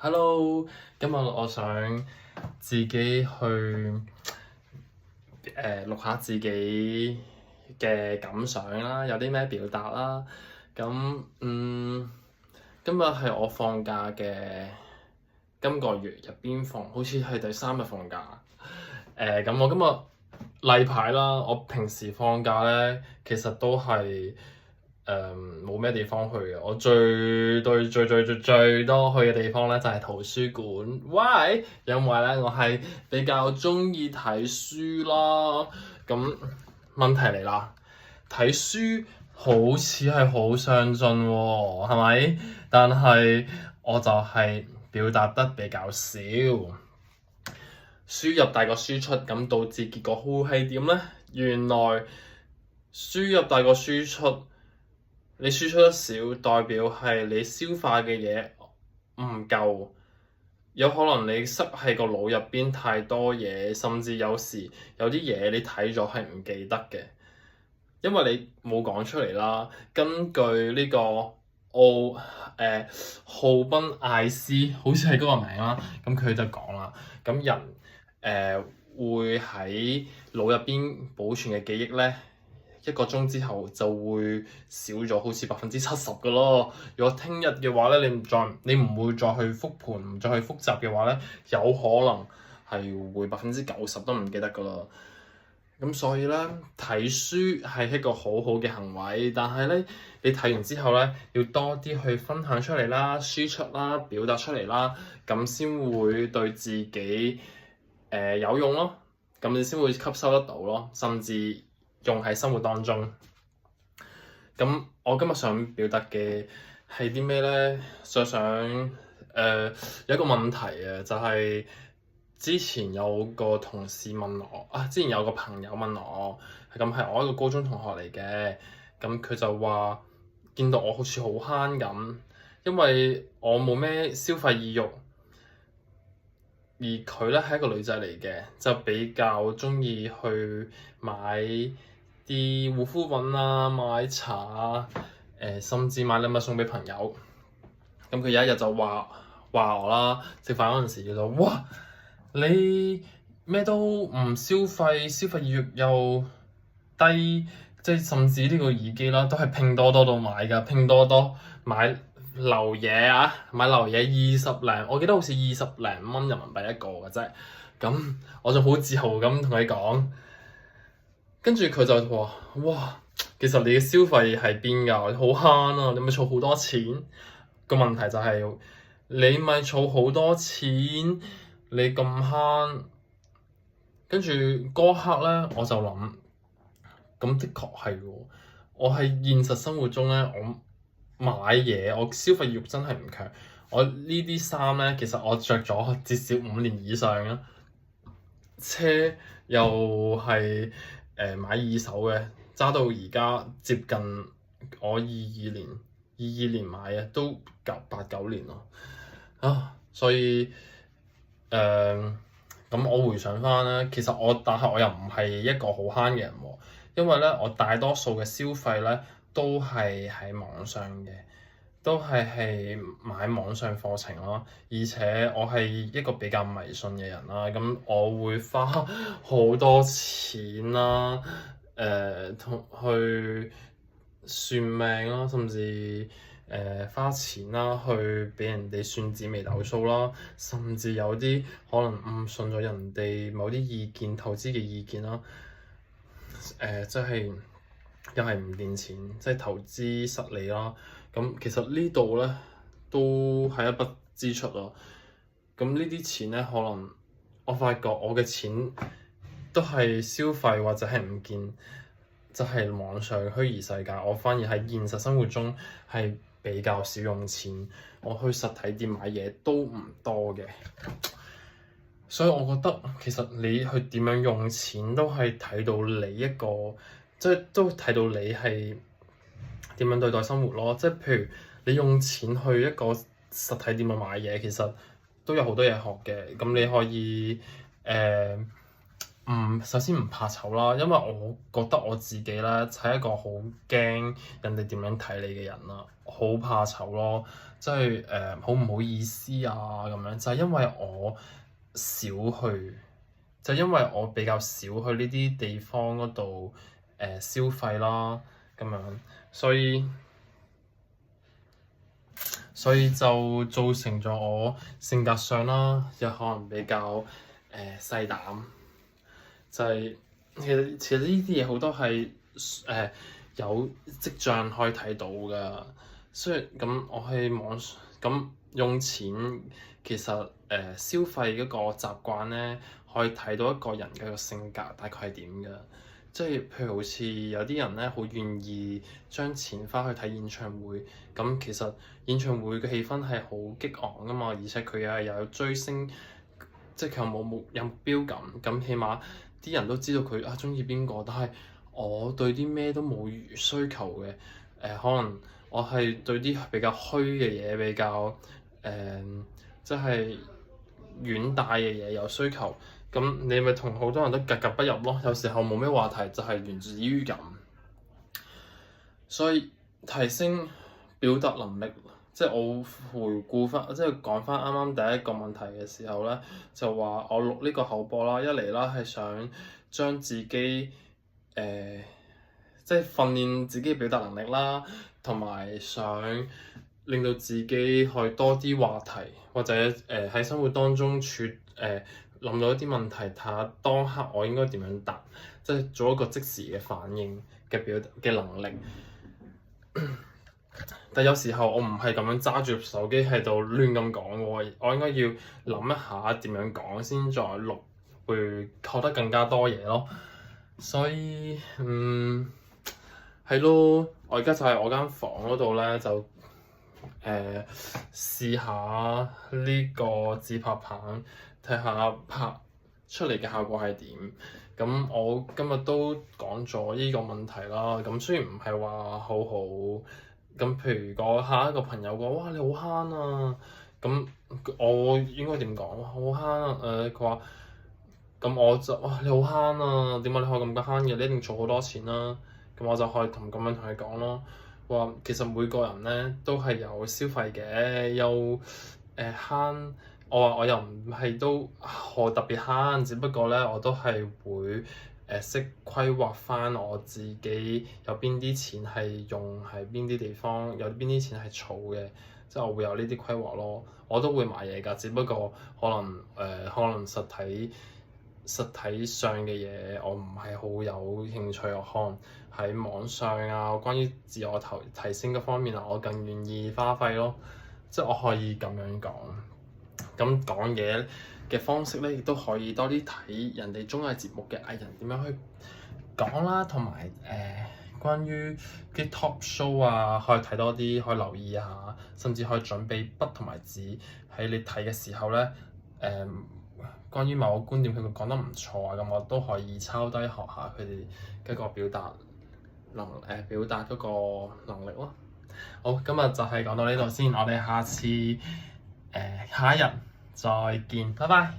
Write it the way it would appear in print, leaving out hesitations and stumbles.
Hello，今日我想自己去錄下自己嘅感想啦，有啲咩表達啦。咁今日係我放假嘅今個月入邊好似係第3日放假。咁我今日例牌啦，我平時放假咧，其實都係冇咩地方去嘅。我最多去嘅地方咧就係圖書館。Why？因為咧我係比較中意睇書啦。咁問題嚟啦，睇書好似係好上進喎，係咪？但係我就係表達得比較少。輸入大過輸出，咁導致結果會係點呢？原來輸入大過輸出，你輸出得少，代表係你消化嘅嘢唔夠，有可能你塞喺個腦入邊太多嘢，甚至有時有啲嘢你睇咗係唔記得嘅，因為你冇講出嚟啦。根據呢個浩賓艾斯，好似係嗰個名啦，咁佢就講啦，咁人會喺腦入邊保存嘅記憶咧，1個鐘之後就會少咗，好似70%嘅咯。如果聽日嘅話咧，你唔會再去復盤，唔再去複習嘅話咧，有可能係會90%都唔記得噶啦。咁所以咧，睇書係一個好好嘅行為，但係咧，你睇完之後咧，要多啲去分享出嚟啦、輸出啦、表達出嚟啦，咁先會對自己有用咯，咁你先會吸收得到咯，甚至用喺生活當中。咁我今日想表達嘅係啲咩咧？想有一個問題啊，就係之前有個同事問我啊，之前有個朋友問我，咁係我一個高中同學嚟嘅，咁佢就話見到我好似好慳咁，因為我冇咩消費意欲。而佢咧係一個女仔嚟嘅，就比較鍾意去買啲護膚品啊、買茶啊，甚至買禮物送俾朋友。咁佢有一日就話我啦，食飯嗰陣時佢就哇，你咩都唔消費，消費意欲又低，即係甚至呢個耳機啦，都係拼多多度買㗎，拼多多買流嘢啊，買流嘢20零，我記得好似20零蚊人民幣一個嘅啫。咁我就好自豪咁同佢講，跟住佢就話：哇，其實你嘅消費係邊㗎？好慳啊！你咪儲好多錢。個問題就係你咪儲好多錢，你咁慳。跟住嗰刻咧，我就諗，咁的確係喎。我喺現實生活中咧，我買嘢，我消費欲真係唔強。我呢啲衫咧，其實我着咗至少5年以上啦。車又係買二手嘅，揸到而家接近我22年買嘅，都8、9年咯。所以咁我回想翻咧，其實但係我又唔係一個好慳嘅人喎，因為咧我大多數嘅消費咧都係喺網上嘅，都係買網上課程咯，而且我係一個比較迷信嘅人啦，咁我會花好多錢啦，去算命啦，甚至花錢啦去俾人哋算紫微斗數啦，甚至有啲可能誤信咗人哋某啲意見、投資嘅意見啦，即係又係唔見錢，即係投資失利啦。咁其實呢度咧都係一筆支出咯。咁呢啲錢咧，可能我發覺我嘅錢都係消費或者係唔見，就係網上虛擬世界。我反而喺現實生活中係比較少用錢，我去實體店買嘢都唔多嘅。所以我覺得其實你去點樣用錢都係睇到你一個，即係都睇到你係點樣對待生活咯。即係譬如你用錢去一個實體店去買嘢，其實都有好多嘢學嘅。咁你可以首先唔怕醜啦，因為我覺得我自己咧係一個好驚人哋點樣睇你嘅人啦，好怕醜咯，即係好唔好意思啊咁樣，就係因為我少去，就因為我比較少去呢啲地方嗰度消費啦，咁樣，所以就造成咗我性格上啦，又可能比較細膽。就係、其實呢啲嘢好多係有跡象可以睇到㗎。雖然咁，我喺網上咁用錢，其實消費嗰個習慣咧，可以睇到一個人嘅性格大概係點㗎。即係譬如好似有啲人咧，好願意將錢花去睇演唱會。咁其實演唱會嘅氣氛係好激昂㗎嘛，而且佢又有追星，即係佢有目標感。咁起碼啲人都知道佢鍾意邊個。但係我對啲咩都冇需求嘅。可能我係對啲比較虛嘅嘢，比較即係遠大嘅嘢有需求。咁你咪同好多人都格格不入咯。有時候冇咩話題，就係源自於咁。所以提升表達能力，即係我回顧翻，即係講翻啱啱第一個問題嘅時候咧，就話我錄呢個口播啦，一嚟啦係想將自己即係訓練自己嘅表達能力啦，同埋想令到自己去多啲話題，或者喺生活當中諗到一啲問題，睇下當刻我應該點樣答，即係做一個即時嘅反應嘅能力。但有時候我唔係咁樣揸住手機喺度亂咁講喎，我應該要諗一下點樣講先再錄，會學得更加多嘢咯。所以係咯，我而家就喺我間房嗰度咧，就試下呢個自拍棒，睇下拍出嚟嘅效果係點。咁我今日都講咗呢個問題啦。咁雖然唔係話好好，咁譬如個下一個朋友講：哇，你好慳啊！咁我應該點講？好慳啊！佢話：咁我就哇，你好慳啊！點解你可以咁慳嘅？你一定儲好多錢啦！咁我就可以咁樣同佢講咯。話其實每個人咧都係有消費嘅，又慳。我話我又唔係都好特別慳，只不過咧我都係會識規劃翻我自己有邊啲錢係用喺邊啲地方，有邊啲錢係儲嘅，即係我會有呢啲規劃咯。我都會買嘢㗎，只不過可能實體上嘅嘢我唔係好有興趣。我可能喺網上啊，關於自我提升嗰方面啊，我更願意花費咯。即係我可以咁樣講。咁講嘢嘅方式咧，亦都可以多啲睇人哋綜藝節目嘅藝人點樣去講啦，同埋關於啲 talk show 啊，可以睇多啲，可以留意下，甚至可以準備筆同埋紙喺你睇嘅時候咧，關於某個觀點佢會講得唔錯啊，咁我都可以抄低學下佢哋嘅個表達嗰個能力咯。好，今日就係講到呢度先，我哋下一日再見，拜拜。